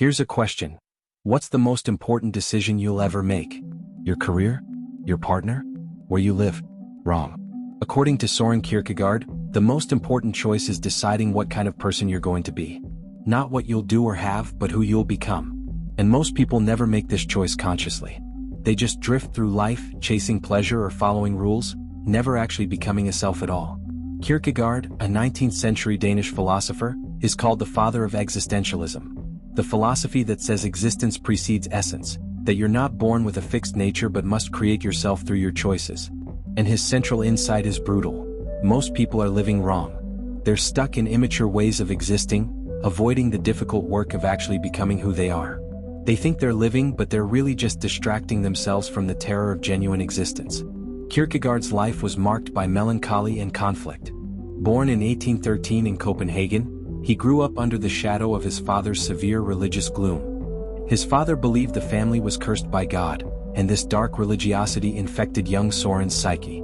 Here's a question. What's the most important decision you'll ever make? Your career? Your partner? Where you live? Wrong. According to Søren Kierkegaard, the most important choice is deciding what kind of person you're going to be. Not what you'll do or have, but who you'll become. And most people never make this choice consciously. They just drift through life, chasing pleasure or following rules, never actually becoming a self at all. Kierkegaard, a 19th-century Danish philosopher, is called the father of existentialism. The philosophy that says existence precedes essence, that you're not born with a fixed nature but must create yourself through your choices. And his central insight is brutal. Most people are living wrong. They're stuck in immature ways of existing, avoiding the difficult work of actually becoming who they are. They think they're living, but they're really just distracting themselves from the terror of genuine existence. Kierkegaard's life was marked by melancholy and conflict. Born in 1813 in Copenhagen, he grew up under the shadow of his father's severe religious gloom. His father believed the family was cursed by God, and this dark religiosity infected young Søren's psyche.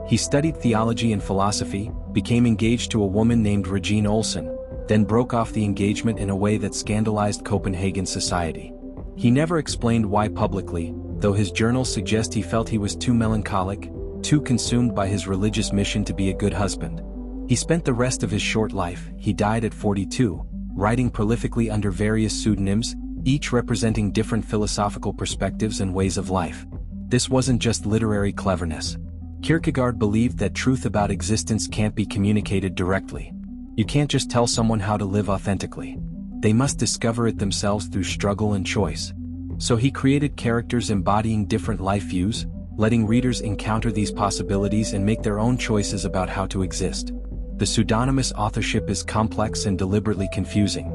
He studied theology and philosophy, became engaged to a woman named Regine Olsen, then broke off the engagement in a way that scandalized Copenhagen society. He never explained why publicly, though his journals suggest he felt he was too melancholic, too consumed by his religious mission to be a good husband. He spent the rest of his short life, he died at 42, writing prolifically under various pseudonyms, each representing different philosophical perspectives and ways of life. This wasn't just literary cleverness. Kierkegaard believed that truth about existence can't be communicated directly. You can't just tell someone how to live authentically. They must discover it themselves through struggle and choice. So he created characters embodying different life views, letting readers encounter these possibilities and make their own choices about how to exist. The pseudonymous authorship is complex and deliberately confusing.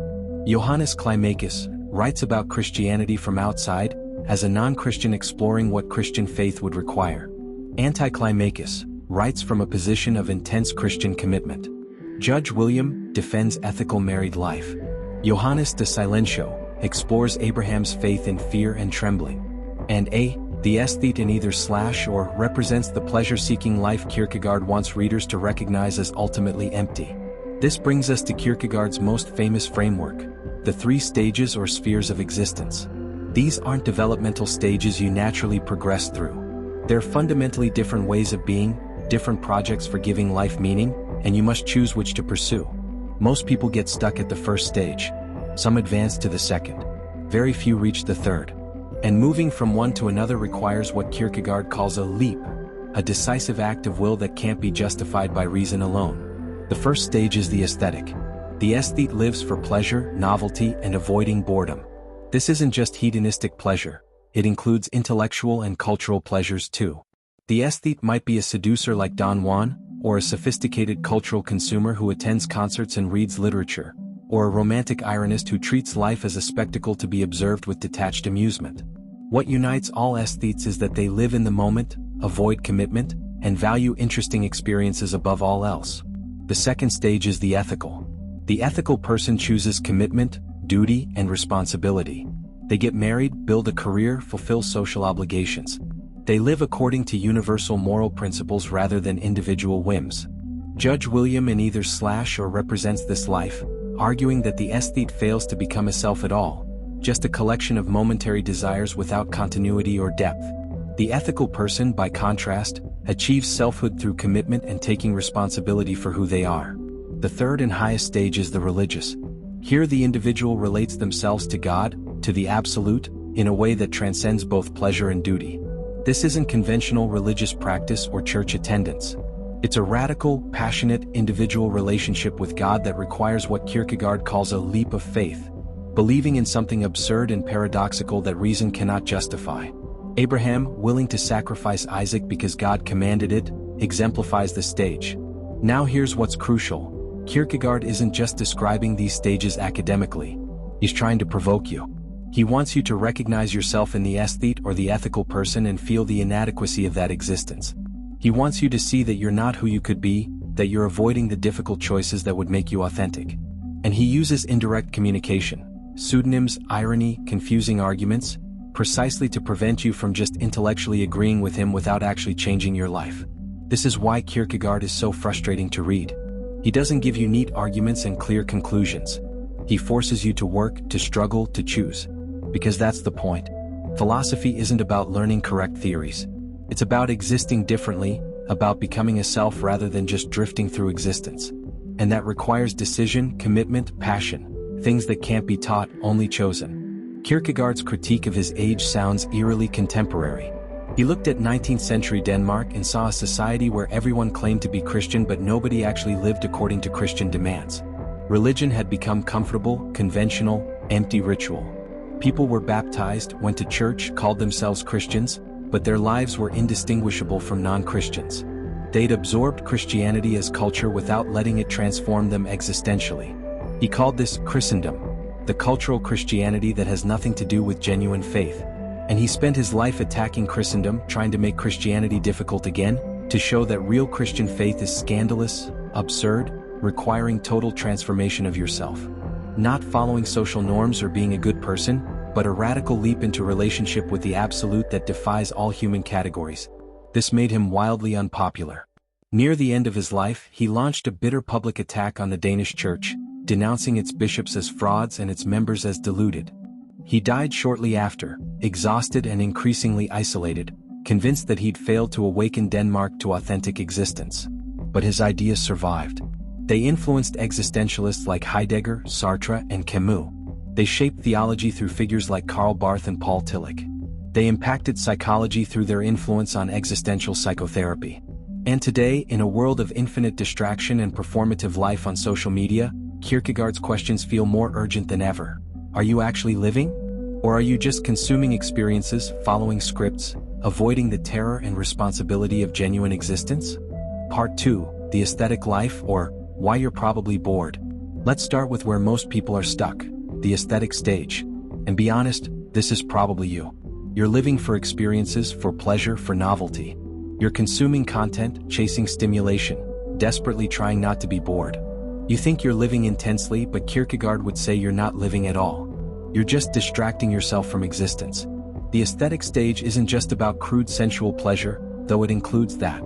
Johannes Climacus writes about Christianity from outside, as a non-Christian exploring what Christian faith would require. Anti-Climacus writes from a position of intense Christian commitment. Judge William defends ethical married life. Johannes de Silentio explores Abraham's faith in fear and trembling. And the aesthete in either or represents the pleasure-seeking life Kierkegaard wants readers to recognize as ultimately empty. This brings us to Kierkegaard's most famous framework, the 3 stages or spheres of existence. These aren't developmental stages you naturally progress through. They're fundamentally different ways of being, different projects for giving life meaning, and you must choose which to pursue. Most people get stuck at the first stage. Some advance to the second. Very few reach the third. And moving from one to another requires what Kierkegaard calls a leap, a decisive act of will that can't be justified by reason alone. The first stage is the aesthetic. The aesthete lives for pleasure, novelty, and avoiding boredom. This isn't just hedonistic pleasure, it includes intellectual and cultural pleasures too. The aesthete might be a seducer like Don Juan, or a sophisticated cultural consumer who attends concerts and reads literature, or a romantic ironist who treats life as a spectacle to be observed with detached amusement. What unites all aesthetes is that they live in the moment, avoid commitment, and value interesting experiences above all else. The second stage is the ethical. The ethical person chooses commitment, duty, and responsibility. They get married, build a career, fulfill social obligations. They live according to universal moral principles rather than individual whims. Judge William in either or represents this life, arguing that the aesthete fails to become a self at all, just a collection of momentary desires without continuity or depth. The ethical person, by contrast, achieves selfhood through commitment and taking responsibility for who they are. The third and highest stage is the religious. Here the individual relates themselves to God, to the absolute, in a way that transcends both pleasure and duty. This isn't conventional religious practice or church attendance. It's a radical, passionate, individual relationship with God that requires what Kierkegaard calls a leap of faith, believing in something absurd and paradoxical that reason cannot justify. Abraham, willing to sacrifice Isaac because God commanded it, exemplifies the stage. Now here's what's crucial. Kierkegaard isn't just describing these stages academically. He's trying to provoke you. He wants you to recognize yourself in the aesthete or the ethical person and feel the inadequacy of that existence. He wants you to see that you're not who you could be, that you're avoiding the difficult choices that would make you authentic. And he uses indirect communication, pseudonyms, irony, confusing arguments, precisely to prevent you from just intellectually agreeing with him without actually changing your life. This is why Kierkegaard is so frustrating to read. He doesn't give you neat arguments and clear conclusions. He forces you to work, to struggle, to choose. Because that's the point. Philosophy isn't about learning correct theories. It's about existing differently, about becoming a self rather than just drifting through existence. And that requires decision, commitment, passion, things that can't be taught, only chosen. Kierkegaard's critique of his age sounds eerily contemporary. He looked at 19th century Denmark and saw a society where everyone claimed to be Christian but nobody actually lived according to Christian demands. Religion had become comfortable, conventional, empty ritual. People were baptized, went to church, called themselves Christians, but their lives were indistinguishable from non-Christians. They'd absorbed Christianity as culture without letting it transform them existentially. He called this Christendom, the cultural Christianity that has nothing to do with genuine faith. And he spent his life attacking Christendom, trying to make Christianity difficult again, to show that real Christian faith is scandalous, absurd, requiring total transformation of yourself. Not following social norms or being a good person, but a radical leap into relationship with the absolute that defies all human categories. This made him wildly unpopular. Near the end of his life, he launched a bitter public attack on the Danish church, denouncing its bishops as frauds and its members as deluded. He died shortly after, exhausted and increasingly isolated, convinced that he'd failed to awaken Denmark to authentic existence. But his ideas survived. They influenced existentialists like Heidegger, Sartre, and Camus. They shaped theology through figures like Karl Barth and Paul Tillich. They impacted psychology through their influence on existential psychotherapy. And today, in a world of infinite distraction and performative life on social media, Kierkegaard's questions feel more urgent than ever. Are you actually living? Or are you just consuming experiences, following scripts, avoiding the terror and responsibility of genuine existence? Part 2, The Aesthetic Life, or Why You're Probably Bored. Let's start with where most people are stuck, the aesthetic stage. And be honest, this is probably you. You're living for experiences, for pleasure, for novelty. You're consuming content, chasing stimulation, desperately trying not to be bored. You think you're living intensely, but Kierkegaard would say you're not living at all. You're just distracting yourself from existence. The aesthetic stage isn't just about crude sensual pleasure, though it includes that.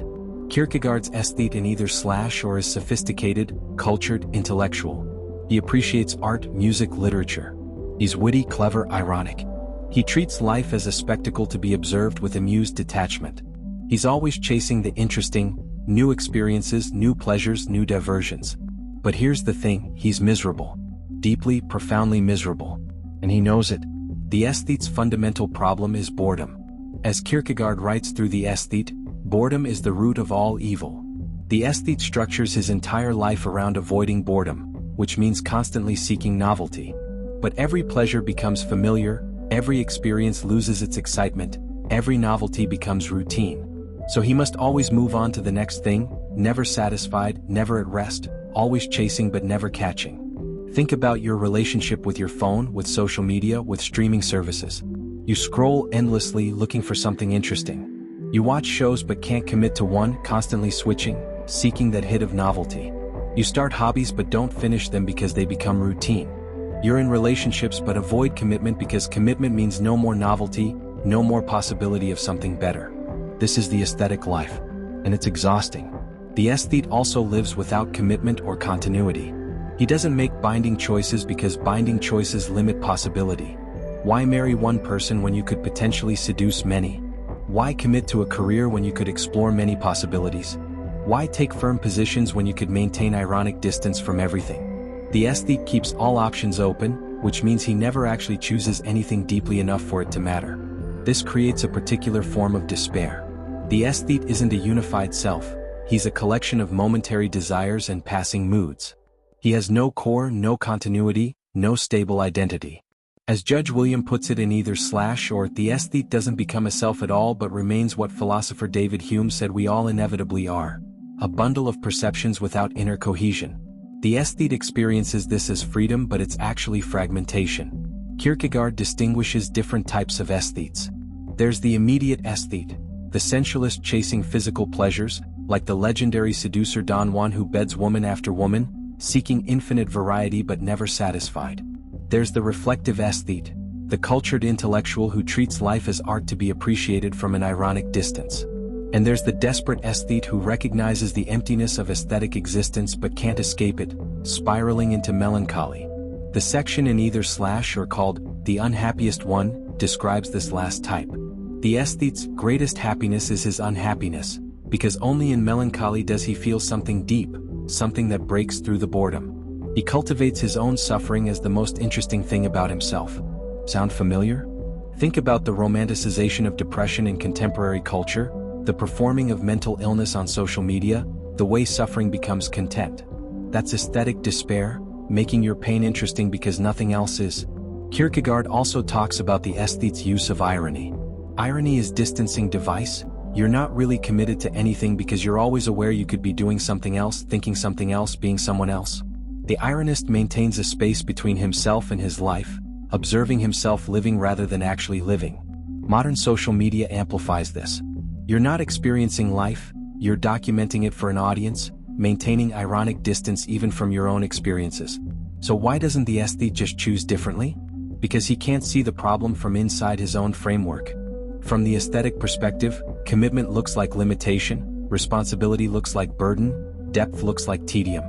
Kierkegaard's aesthete in either slash or is sophisticated, cultured, intellectual. He appreciates art, music, literature. He's witty, clever, ironic. He treats life as a spectacle to be observed with amused detachment. He's always chasing the interesting, new experiences, new pleasures, new diversions. But here's the thing, he's miserable. Deeply, profoundly miserable. And he knows it. The aesthete's fundamental problem is boredom. As Kierkegaard writes through The Aesthete, boredom is the root of all evil. The aesthete structures his entire life around avoiding boredom, which means constantly seeking novelty. But every pleasure becomes familiar, every experience loses its excitement, every novelty becomes routine. So he must always move on to the next thing, never satisfied, never at rest, always chasing but never catching. Think about your relationship with your phone, with social media, with streaming services. You scroll endlessly looking for something interesting. You watch shows but can't commit to one, constantly switching, seeking that hit of novelty. You start hobbies but don't finish them because they become routine. You're in relationships but avoid commitment because commitment means no more novelty, no more possibility of something better. This is the aesthetic life. And it's exhausting. The aesthete also lives without commitment or continuity. He doesn't make binding choices because binding choices limit possibility. Why marry one person when you could potentially seduce many? Why commit to a career when you could explore many possibilities? Why take firm positions when you could maintain ironic distance from everything? The aesthete keeps all options open, which means he never actually chooses anything deeply enough for it to matter. This creates a particular form of despair. The aesthete isn't a unified self. He's a collection of momentary desires and passing moods. He has no core, no continuity, no stable identity. As Judge William puts it in either slash or, the aesthete doesn't become a self at all but remains what philosopher David Hume said we all inevitably are. A bundle of perceptions without inner cohesion. The aesthete experiences this as freedom but it's actually fragmentation. Kierkegaard distinguishes different types of aesthetes. There's the immediate aesthete, the sensualist chasing physical pleasures, like the legendary seducer Don Juan who beds woman after woman, seeking infinite variety but never satisfied. There's the reflective aesthete, the cultured intellectual who treats life as art to be appreciated from an ironic distance. And there's the desperate aesthete who recognizes the emptiness of aesthetic existence but can't escape it, spiraling into melancholy. The section in either slash or called The Unhappiest One describes this last type. The aesthete's greatest happiness is his unhappiness, because only in melancholy does he feel something deep, something that breaks through the boredom. He cultivates his own suffering as the most interesting thing about himself. Sound familiar? Think about the romanticization of depression in contemporary culture, the performing of mental illness on social media, the way suffering becomes content. That's aesthetic despair, making your pain interesting because nothing else is. Kierkegaard also talks about the aesthete's use of irony. Irony is distancing device. You're not really committed to anything because you're always aware you could be doing something else, thinking something else, being someone else. The ironist maintains a space between himself and his life, observing himself living rather than actually living. Modern social media amplifies this. You're not experiencing life, you're documenting it for an audience, maintaining ironic distance even from your own experiences. So why doesn't the aesthete just choose differently? Because he can't see the problem from inside his own framework. From the aesthetic perspective, commitment looks like limitation, responsibility looks like burden, depth looks like tedium.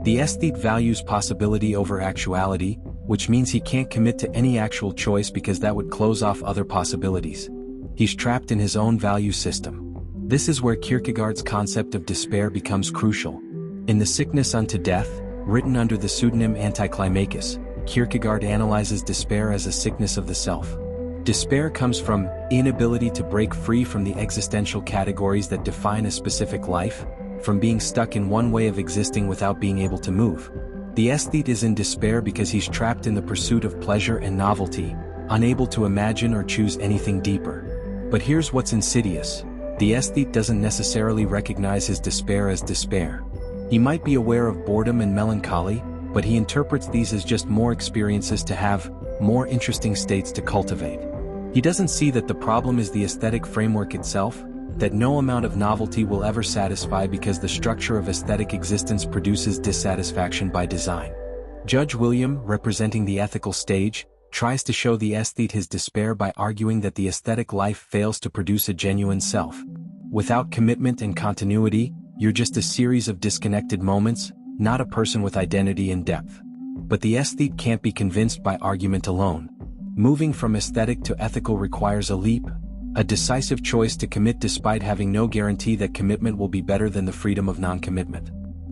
The aesthete values possibility over actuality, which means he can't commit to any actual choice because that would close off other possibilities. He's trapped in his own value system. This is where Kierkegaard's concept of despair becomes crucial. In The Sickness Unto Death, written under the pseudonym Anticlimacus, Kierkegaard analyzes despair as a sickness of the self. Despair comes from inability to break free from the existential categories that define a specific life, from being stuck in one way of existing without being able to move. The aesthete is in despair because he's trapped in the pursuit of pleasure and novelty, unable to imagine or choose anything deeper. But here's what's insidious. The aesthete doesn't necessarily recognize his despair as despair. He might be aware of boredom and melancholy, but he interprets these as just more experiences to have, more interesting states to cultivate. He doesn't see that the problem is the aesthetic framework itself, that no amount of novelty will ever satisfy because the structure of aesthetic existence produces dissatisfaction by design. Judge William, representing the ethical stage, tries to show the aesthete his despair by arguing that the aesthetic life fails to produce a genuine self. Without commitment and continuity, you're just a series of disconnected moments, not a person with identity and depth. But the aesthete can't be convinced by argument alone. Moving from aesthetic to ethical requires a leap, a decisive choice to commit despite having no guarantee that commitment will be better than the freedom of non-commitment.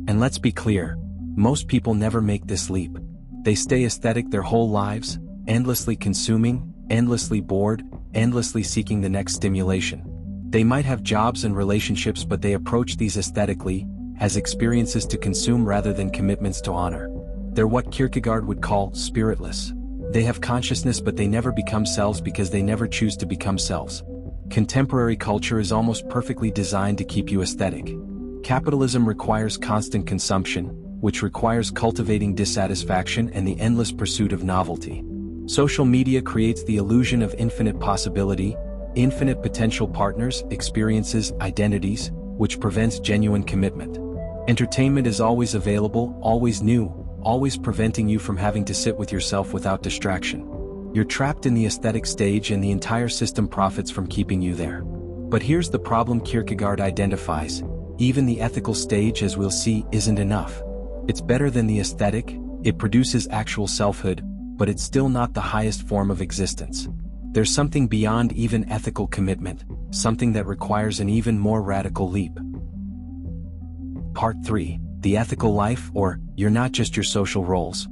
And let's be clear, most people never make this leap. They stay aesthetic their whole lives, endlessly consuming, endlessly bored, endlessly seeking the next stimulation. They might have jobs and relationships, but they approach these aesthetically, as experiences to consume rather than commitments to honor. They're what Kierkegaard would call spiritless. They have consciousness but they never become selves because they never choose to become selves. Contemporary culture is almost perfectly designed to keep you aesthetic. Capitalism requires constant consumption, which requires cultivating dissatisfaction and the endless pursuit of novelty. Social media creates the illusion of infinite possibility, infinite potential partners, experiences, identities, which prevents genuine commitment. Entertainment is always available, always new, always preventing you from having to sit with yourself without distraction. You're trapped in the aesthetic stage and the entire system profits from keeping you there. But here's the problem Kierkegaard identifies. Even the ethical stage, as we'll see, isn't enough. It's better than the aesthetic, it produces actual selfhood, but it's still not the highest form of existence. There's something beyond even ethical commitment, something that requires an even more radical leap. Part 3. The ethical life, or, you're not just your social roles.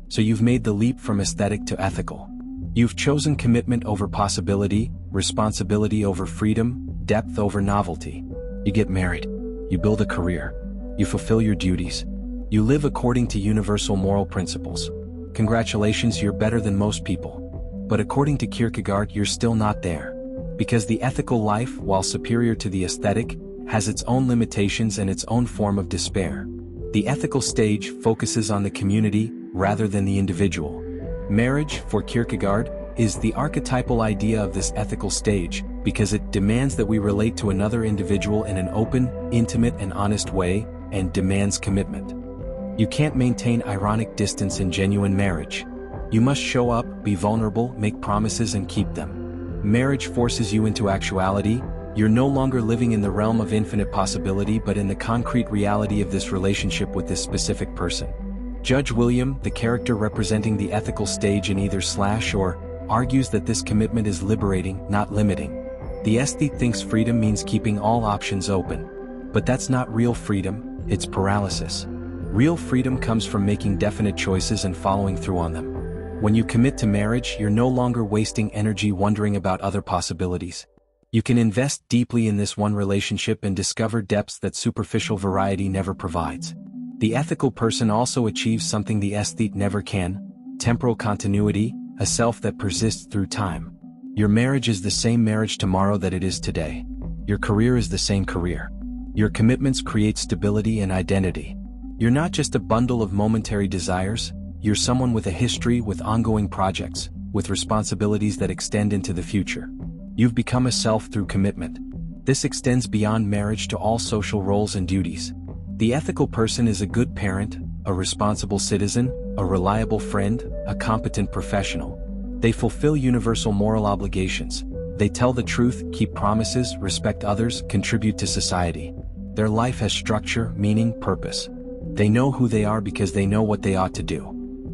So you've made the leap from aesthetic to ethical. You've chosen commitment over possibility, responsibility over freedom, depth over novelty. You get married. You build a career. You fulfill your duties. You live according to universal moral principles. Congratulations, you're better than most people. But according to Kierkegaard, you're still not there. Because the ethical life, while superior to the aesthetic, has its own limitations and its own form of despair. The ethical stage focuses on the community rather than the individual. Marriage, for Kierkegaard, is the archetypal idea of this ethical stage because it demands that we relate to another individual in an open, intimate, and honest way, and demands commitment. You can't maintain ironic distance in genuine marriage. You must show up, be vulnerable, make promises, and keep them. Marriage forces you into actuality. You're no longer living in the realm of infinite possibility but in the concrete reality of this relationship with this specific person. Judge William, the character representing the ethical stage in either slash or, argues that this commitment is liberating, not limiting. The aesthete thinks freedom means keeping all options open. But that's not real freedom, it's paralysis. Real freedom comes from making definite choices and following through on them. When you commit to marriage, you're no longer wasting energy wondering about other possibilities. You can invest deeply in this one relationship and discover depths that superficial variety never provides. The ethical person also achieves something the aesthete never can: temporal continuity, a self that persists through time. Your marriage is the same marriage tomorrow that it is today. Your career is the same career. Your commitments create stability and identity. You're not just a bundle of momentary desires, you're someone with a history, with ongoing projects, with responsibilities that extend into the future. You've become a self through commitment. This extends beyond marriage to all social roles and duties. The ethical person is a good parent, a responsible citizen, a reliable friend, a competent professional. They fulfill universal moral obligations. They tell the truth, keep promises, respect others, contribute to society. Their life has structure, meaning, purpose. They know who they are because they know what they ought to do.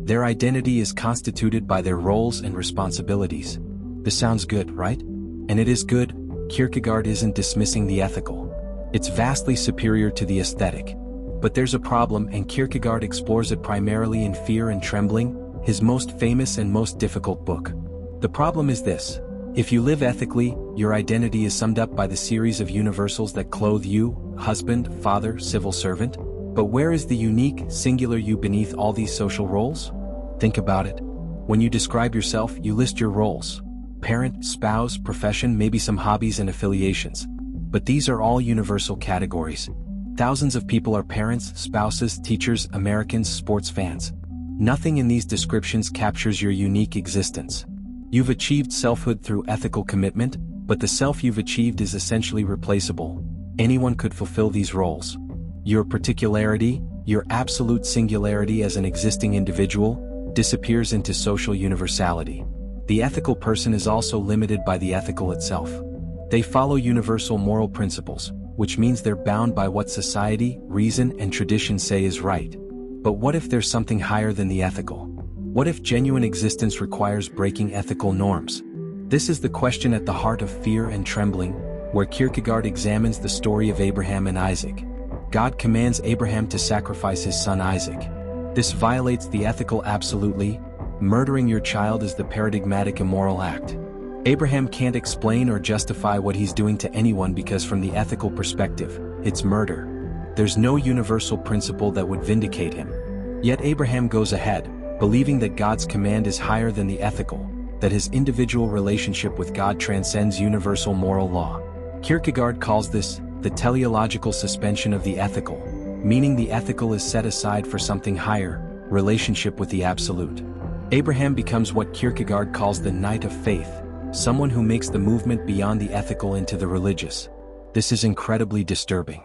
Their identity is constituted by their roles and responsibilities. This sounds good, right? And it is good. Kierkegaard isn't dismissing the ethical. It's vastly superior to the aesthetic. But there's a problem, and Kierkegaard explores it primarily in Fear and Trembling, his most famous and most difficult book. The problem is this: if you live ethically, your identity is summed up by the series of universals that clothe you: husband, father, civil servant. But where is the unique, singular you beneath all these social roles? Think about it. When you describe yourself, you list your roles: parent, spouse, profession, maybe some hobbies and affiliations. But these are all universal categories. Thousands of people are parents, spouses, teachers, Americans, sports fans. Nothing in these descriptions captures your unique existence. You've achieved selfhood through ethical commitment, but the self you've achieved is essentially replaceable. Anyone could fulfill these roles. Your particularity, your absolute singularity as an existing individual, disappears into social universality. The ethical person is also limited by the ethical itself. They follow universal moral principles, which means they're bound by what society, reason, and tradition say is right. But what if there's something higher than the ethical? What if genuine existence requires breaking ethical norms? This is the question at the heart of Fear and Trembling, where Kierkegaard examines the story of Abraham and Isaac. God commands Abraham to sacrifice his son Isaac. This violates the ethical absolutely. Murdering your child is the paradigmatic immoral act. Abraham can't explain or justify what he's doing to anyone because from the ethical perspective, it's murder. There's no universal principle that would vindicate him. Yet Abraham goes ahead, believing that God's command is higher than the ethical, that his individual relationship with God transcends universal moral law. Kierkegaard calls this the teleological suspension of the ethical, meaning the ethical is set aside for something higher, relationship with the absolute. Abraham becomes what Kierkegaard calls the knight of faith, someone who makes the movement beyond the ethical into the religious. This is incredibly disturbing.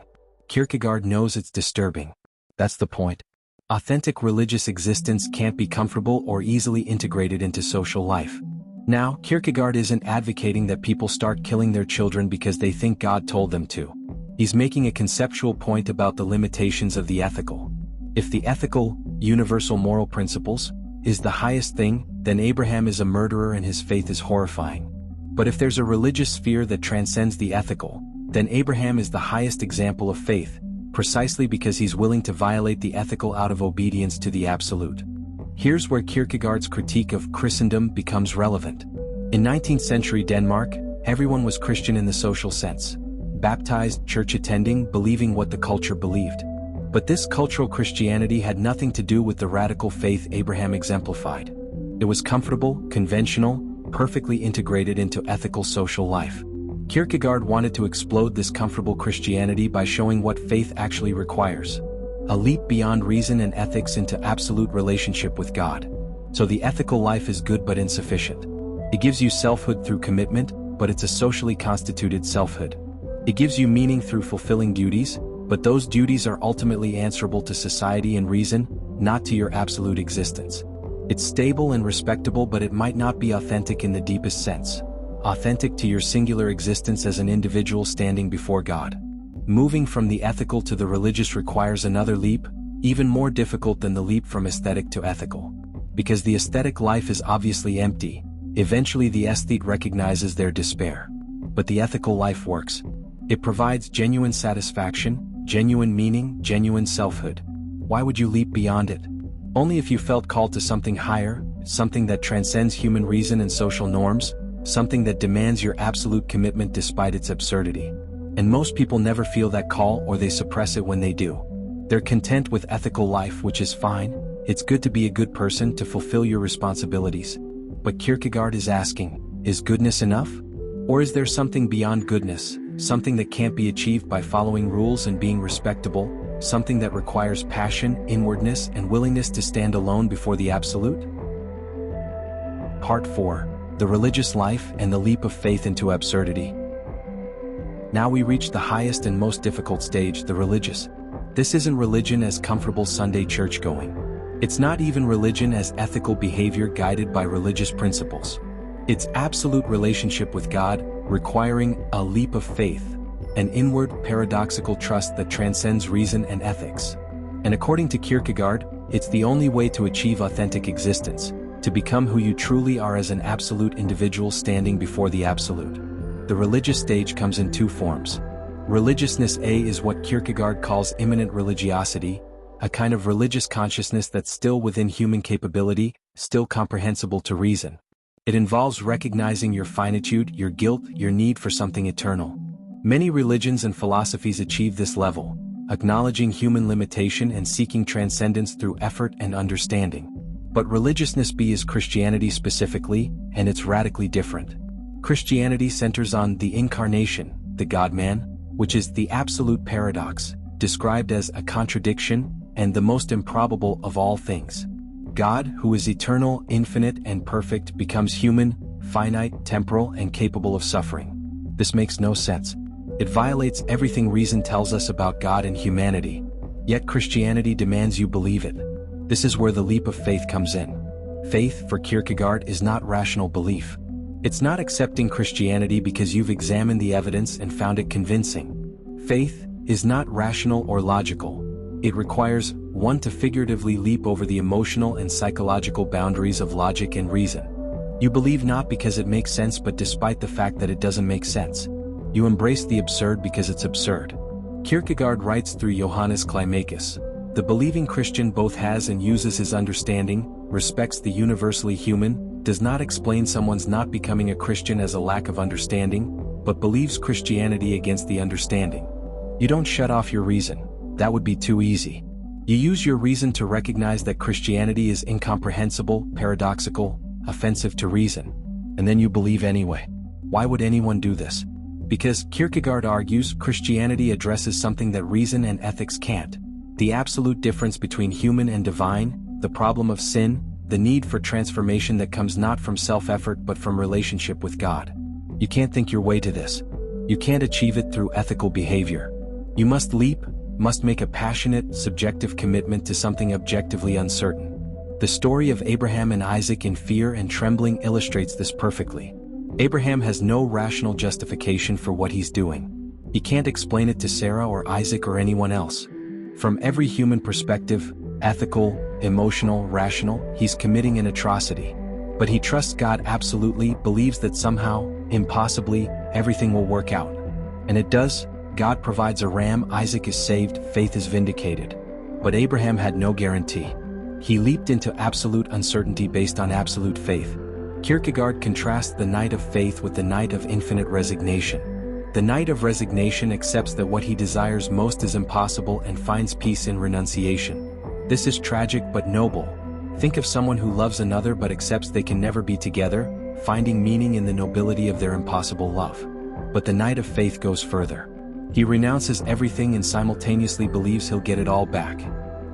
Kierkegaard knows it's disturbing. That's the point. Authentic religious existence can't be comfortable or easily integrated into social life. Now, Kierkegaard isn't advocating that people start killing their children because they think God told them to. He's making a conceptual point about the limitations of the ethical. If the ethical, universal moral principles, is the highest thing, then Abraham is a murderer and his faith is horrifying. But if there's a religious sphere that transcends the ethical, then Abraham is the highest example of faith, precisely because he's willing to violate the ethical out of obedience to the absolute. Here's where Kierkegaard's critique of Christendom becomes relevant. In 19th century Denmark, everyone was Christian in the social sense. Baptized, church-attending, believing what the culture believed. But this cultural Christianity had nothing to do with the radical faith Abraham exemplified. It was comfortable, conventional, perfectly integrated into ethical social life. Kierkegaard wanted to explode this comfortable Christianity by showing what faith actually requires. A leap beyond reason and ethics into absolute relationship with God. So the ethical life is good but insufficient. It gives you selfhood through commitment, but it's a socially constituted selfhood. It gives you meaning through fulfilling duties, but those duties are ultimately answerable to society and reason, not to your absolute existence. It's stable and respectable, but it might not be authentic in the deepest sense. Authentic to your singular existence as an individual standing before God. Moving from the ethical to the religious requires another leap. even more difficult than the leap from aesthetic to ethical. Because the aesthetic life is obviously empty, eventually the aesthete recognizes their despair. But the ethical life works. It provides genuine satisfaction, genuine meaning, genuine selfhood. Why would you leap beyond it? Only if you felt called to something higher, something that transcends human reason and social norms, something that demands your absolute commitment despite its absurdity. And most people never feel that call, or they suppress it when they do. They're content with ethical life, which is fine. It's good to be a good person, to fulfill your responsibilities. But Kierkegaard is asking, is goodness enough? Or is there something beyond goodness, something that can't be achieved by following rules and being respectable, something that requires passion, inwardness, and willingness to stand alone before the absolute? Part 4. The Religious Life and the Leap of Faith into Absurdity. Now we reach the highest and most difficult stage, the religious. This isn't religion as comfortable Sunday church-going. It's not even religion as ethical behavior guided by religious principles. It's absolute relationship with God, requiring a leap of faith, an inward, paradoxical trust that transcends reason and ethics. And according to Kierkegaard, it's the only way to achieve authentic existence, to become who you truly are as an absolute individual standing before the absolute. The religious stage comes in two forms. Religiousness A is what Kierkegaard calls immanent religiosity, a kind of religious consciousness that's still within human capability, still comprehensible to reason. It involves recognizing your finitude, your guilt, your need for something eternal. Many religions and philosophies achieve this level, acknowledging human limitation and seeking transcendence through effort and understanding. But religiousness B is Christianity specifically, and it's radically different. Christianity centers on the incarnation, the God-man, which is the absolute paradox, described as a contradiction and the most improbable of all things. God, who is eternal, infinite, and perfect, becomes human, finite, temporal, and capable of suffering. This makes no sense. It violates everything reason tells us about God and humanity. Yet Christianity demands you believe it. This is where the leap of faith comes in. Faith, for Kierkegaard, is not rational belief. It's not accepting Christianity because you've examined the evidence and found it convincing. Faith is not rational or logical. It requires one to figuratively leap over the emotional and psychological boundaries of logic and reason. You believe not because it makes sense but despite the fact that it doesn't make sense. You embrace the absurd because it's absurd. Kierkegaard writes through Johannes Climacus, the believing Christian both has and uses his understanding, respects the universally human, does not explain someone's not becoming a Christian as a lack of understanding, but believes Christianity against the understanding. You don't shut off your reason. That would be too easy. You use your reason to recognize that Christianity is incomprehensible, paradoxical, offensive to reason. And then you believe anyway. Why would anyone do this? Because, Kierkegaard argues, Christianity addresses something that reason and ethics can't. The absolute difference between human and divine, the problem of sin, the need for transformation that comes not from self-effort but from relationship with God. You can't think your way to this. You can't achieve it through ethical behavior. You must leap, must make a passionate, subjective commitment to something objectively uncertain. The story of Abraham and Isaac in fear and trembling illustrates this perfectly. Abraham has no rational justification for what he's doing. He can't explain it to Sarah or Isaac or anyone else. From every human perspective, ethical, emotional, rational, he's committing an atrocity. But he trusts God absolutely, believes that somehow, impossibly, everything will work out. And it does. God provides a ram, Isaac is saved, faith is vindicated. But Abraham had no guarantee. He leaped into absolute uncertainty based on absolute faith. Kierkegaard contrasts the knight of faith with the knight of infinite resignation. The knight of resignation accepts that what he desires most is impossible and finds peace in renunciation. This is tragic but noble. Think of someone who loves another but accepts they can never be together, finding meaning in the nobility of their impossible love. But the knight of faith goes further. He renounces everything and simultaneously believes he'll get it all back.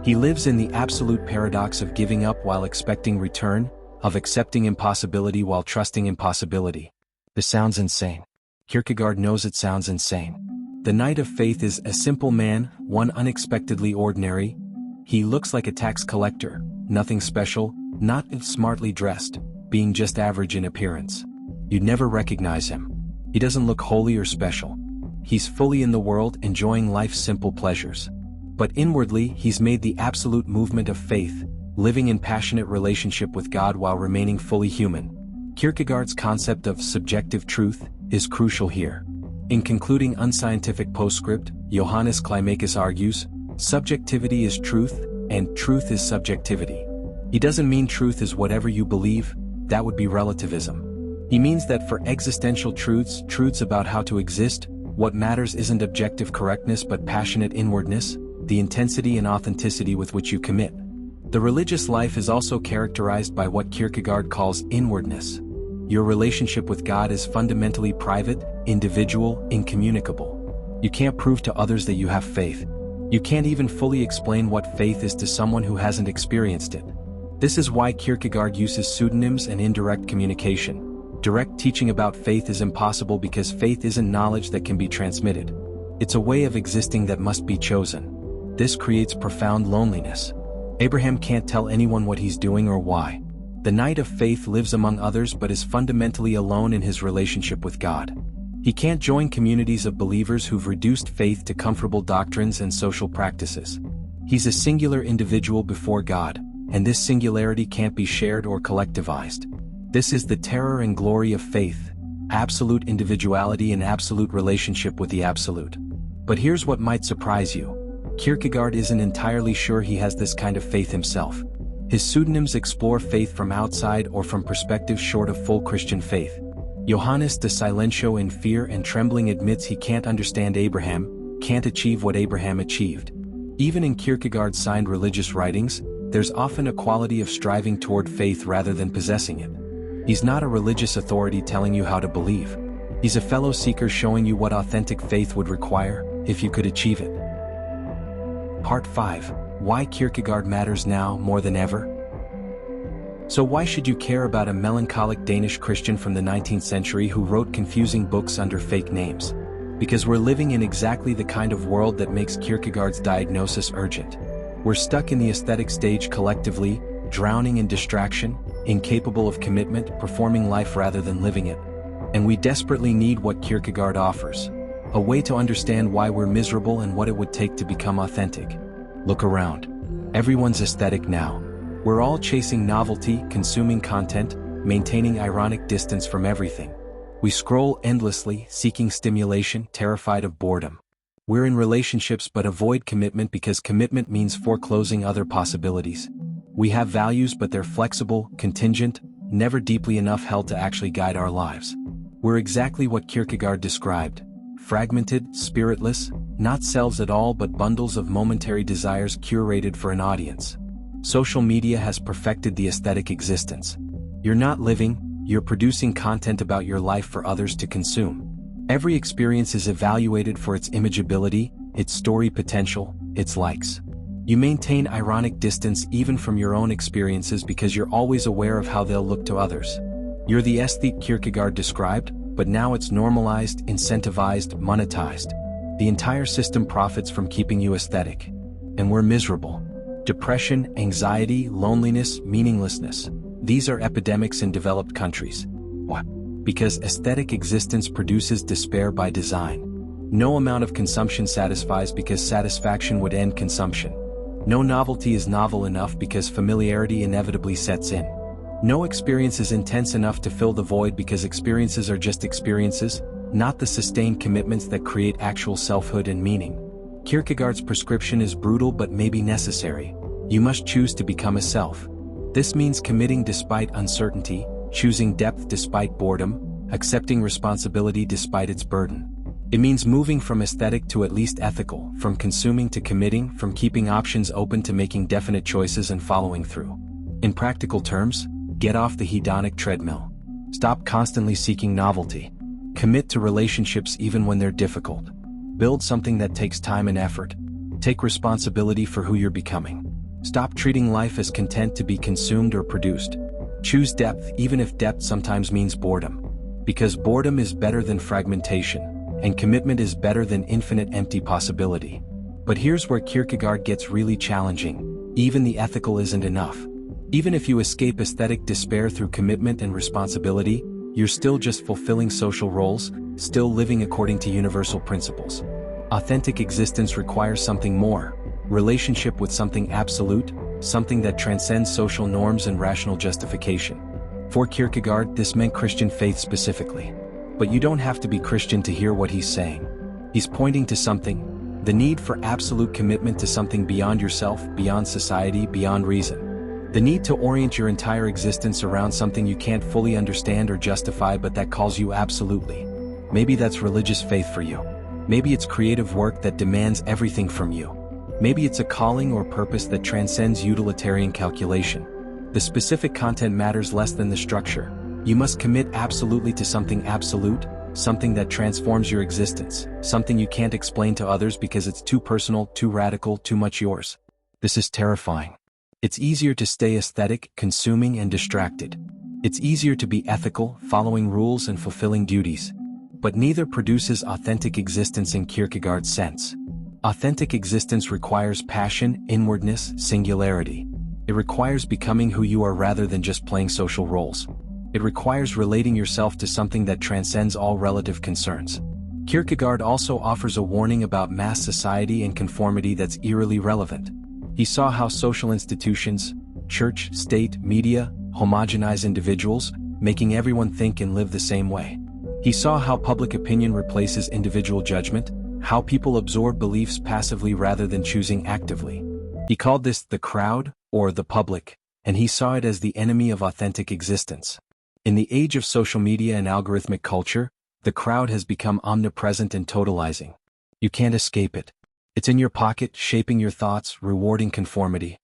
He lives in the absolute paradox of giving up while expecting return, of accepting impossibility while trusting impossibility. This sounds insane. Kierkegaard knows it sounds insane. The knight of faith is a simple man, one unexpectedly ordinary. He looks like a tax collector, nothing special, not smartly dressed, being just average in appearance. You'd never recognize him. He doesn't look holy or special. He's fully in the world, enjoying life's simple pleasures. But inwardly, he's made the absolute movement of faith, living in passionate relationship with God while remaining fully human. Kierkegaard's concept of subjective truth is crucial here. In concluding unscientific postscript, Johannes Climacus argues, subjectivity is truth, and truth is subjectivity. He doesn't mean truth is whatever you believe, that would be relativism. He means that for existential truths, truths about how to exist, what matters isn't objective correctness but passionate inwardness, the intensity and authenticity with which you commit. The religious life is also characterized by what Kierkegaard calls inwardness. Your relationship with God is fundamentally private, individual, incommunicable. You can't prove to others that you have faith. You can't even fully explain what faith is to someone who hasn't experienced it. This is why Kierkegaard uses pseudonyms and indirect communication. Direct teaching about faith is impossible because faith isn't knowledge that can be transmitted. It's a way of existing that must be chosen. This creates profound loneliness. Abraham can't tell anyone what he's doing or why. The knight of faith lives among others but is fundamentally alone in his relationship with God. He can't join communities of believers who've reduced faith to comfortable doctrines and social practices. He's a singular individual before God, and this singularity can't be shared or collectivized. This is the terror and glory of faith, absolute individuality and absolute relationship with the absolute. But here's what might surprise you. Kierkegaard isn't entirely sure he has this kind of faith himself. His pseudonyms explore faith from outside or from perspectives short of full Christian faith. Johannes de Silentio in fear and trembling admits he can't understand Abraham, can't achieve what Abraham achieved. Even in Kierkegaard's signed religious writings, there's often a quality of striving toward faith rather than possessing it. He's not a religious authority telling you how to believe. He's a fellow seeker showing you what authentic faith would require, if you could achieve it. Part 5. Why Kierkegaard matters now more than ever? So why should you care about a melancholic Danish Christian from the 19th century who wrote confusing books under fake names? Because we're living in exactly the kind of world that makes Kierkegaard's diagnosis urgent. We're stuck in the aesthetic stage collectively, drowning in distraction, incapable of commitment, performing life rather than living it. And we desperately need what Kierkegaard offers. A way to understand why we're miserable and what it would take to become authentic. Look around. Everyone's aesthetic now. We're all chasing novelty, consuming content, maintaining ironic distance from everything. We scroll endlessly, seeking stimulation, terrified of boredom. We're in relationships but avoid commitment because commitment means foreclosing other possibilities. We have values but they're flexible, contingent, never deeply enough held to actually guide our lives. We're exactly what Kierkegaard described. Fragmented, spiritless, not selves at all but bundles of momentary desires curated for an audience. Social media has perfected the aesthetic existence. You're not living, you're producing content about your life for others to consume. Every experience is evaluated for its imageability, its story potential, its likes. You maintain ironic distance even from your own experiences because you're always aware of how they'll look to others. You're the aesthete Kierkegaard described, but now it's normalized, incentivized, monetized. The entire system profits from keeping you aesthetic. And we're miserable. Depression, anxiety, loneliness, meaninglessness. These are epidemics in developed countries. Why? Because aesthetic existence produces despair by design. No amount of consumption satisfies because satisfaction would end consumption. No novelty is novel enough because familiarity inevitably sets in. No experience is intense enough to fill the void because experiences are just experiences, not the sustained commitments that create actual selfhood and meaning. Kierkegaard's prescription is brutal but maybe necessary. You must choose to become a self. This means committing despite uncertainty, choosing depth despite boredom, accepting responsibility despite its burden. It means moving from aesthetic to at least ethical, from consuming to committing, from keeping options open to making definite choices and following through. In practical terms, get off the hedonic treadmill. Stop constantly seeking novelty. Commit to relationships even when they're difficult. Build something that takes time and effort. Take responsibility for who you're becoming. Stop treating life as content to be consumed or produced. Choose depth even if depth sometimes means boredom. Because boredom is better than fragmentation, and commitment is better than infinite empty possibility. But here's where Kierkegaard gets really challenging. Even the ethical isn't enough. Even if you escape aesthetic despair through commitment and responsibility, you're still just fulfilling social roles, still living according to universal principles. Authentic existence requires something more. relationship with something absolute, something that transcends social norms and rational justification. For Kierkegaard, this meant Christian faith specifically. But you don't have to be Christian to hear what he's saying. He's pointing to something, the need for absolute commitment to something beyond yourself, beyond society, beyond reason. The need to orient your entire existence around something you can't fully understand or justify but that calls you absolutely. Maybe that's religious faith for you. Maybe it's creative work that demands everything from you. Maybe it's a calling or purpose that transcends utilitarian calculation. The specific content matters less than the structure. You must commit absolutely to something absolute, something that transforms your existence, something you can't explain to others because it's too personal, too radical, too much yours. This is terrifying. It's easier to stay aesthetic, consuming, and distracted. It's easier to be ethical, following rules and fulfilling duties. But neither produces authentic existence in Kierkegaard's sense. Authentic existence requires passion, inwardness, singularity. It requires becoming who you are rather than just playing social roles. It requires relating yourself to something that transcends all relative concerns. Kierkegaard also offers a warning about mass society and conformity that's eerily relevant. He saw how social institutions, church, state, media, homogenize individuals, making everyone think and live the same way. He saw how public opinion replaces individual judgment, how people absorb beliefs passively rather than choosing actively. He called this the crowd, or the public, and he saw it as the enemy of authentic existence. In the age of social media and algorithmic culture, the crowd has become omnipresent and totalizing. You can't escape it. It's in your pocket, shaping your thoughts, rewarding conformity.